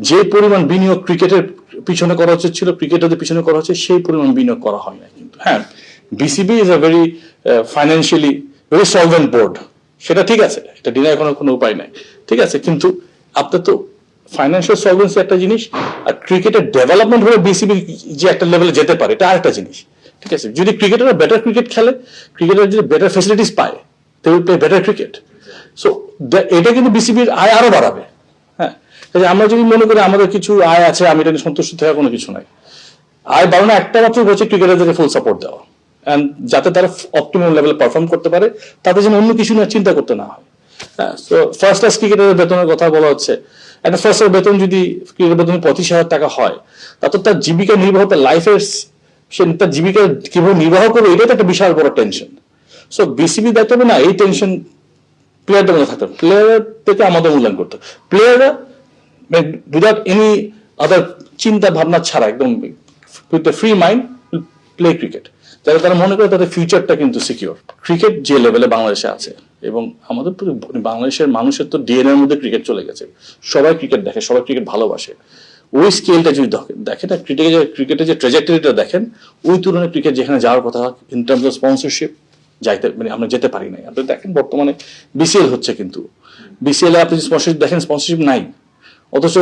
যে পরিমাণ বিনিয়োগ ক্রিকেটের পিছনে করা উচিত ছিল, ক্রিকেটারদের পিছনে করা হচ্ছে, সেই পরিমাণ বিনিয়োগ করা হয় না। কিন্তু হ্যাঁ, BCB is a very financially very solvent board, সেটা ঠিক আছে, এটা ডিনাই করার কোনো উপায় নাই, ঠিক আছে। কিন্তু আপনার তো ফাইন্যান্সিয়াল সলভেন্সি একটা জিনিস, আর ক্রিকেটের ডেভেলপমেন্ট হলে বিসিবি যে একটা লেভেলে যেতে পারে, এটা আরেকটা জিনিস, ঠিক আছে। যদি ক্রিকেটাররা বেটার ক্রিকেট খেলে, ক্রিকেটার যদি বেটার ফেসিলিটিস পায়, they will play better cricket. So এটা কিন্তু বিসিবির আয় আরো বাড়াবে। হ্যাঁ, আমরা যদি মনে করি আমাদের কিছু আয় আছে, আমি এটা নিয়ে সন্তুষ্ট থাকার কোনো কিছু নাই। আয় বাড়ানো একটা মাত্র হচ্ছে ক্রিকেটারদেরকে ফুল সাপোর্ট দেওয়া, এন্ড যাতে তারা অপটিমাম লেভেলে পারফর্ম করতে পারে, তাদের যেন অন্য কিছু নিয়ে চিন্তা করতে না হয়। হ্যাঁ, তো ফার্স্ট ক্লাস ক্রিকেটারের বেতনের কথা বলা হচ্ছে। একটা ফার্স্ট ক্লাস বেতন যদি ক্রিকেট বেতন 25,000 টাকা হয়, তাতে তার জীবিকা নির্বাহ, তার লাইফের সে তার জীবিকা কিভাবে নির্বাহ করবে, এটা তো একটা বিশাল বড় টেনশন। সো বিসিবি দায়িত্ব হবে না এই টেনশন প্লেয়ারদের মধ্যে থাকতে, প্লেয়ার থেকে আমাদের মূল্যায়ন করতে, প্লেয়াররা উইদাউট এনি আদার চিন্তা ভাবনা ছাড়া একদম with free mind play cricket, যাতে তারা মনে করে তাদের ফিউচারটা কিন্তু সিকিউর। ক্রিকেট যে লেভেলে বাংলাদেশে আছে, এবং আমাদের বাংলাদেশের মানুষের তো ডিএনএর মধ্যে ক্রিকেট চলে গেছে, সবাই ক্রিকেট দেখে, সবাই ক্রিকেট ভালোবাসে। ওই স্কেলটা যদি দেখেন, ক্রিকেটের যে ট্রেজেক্টরিটা দেখেন, ওই তুলনায় ক্রিকেট যেখানে যাওয়ার কথা ইন টার্মস অফ স্পন্সরশিপ, যাইতে আমরা যেতে পারি নাই। আপনি দেখেন বর্তমানে বিসিএল হচ্ছে, কিন্তু বিসিএল আপনি স্পন্সরশিপ দেখেন, স্পন্সরশিপ নাই, অথচ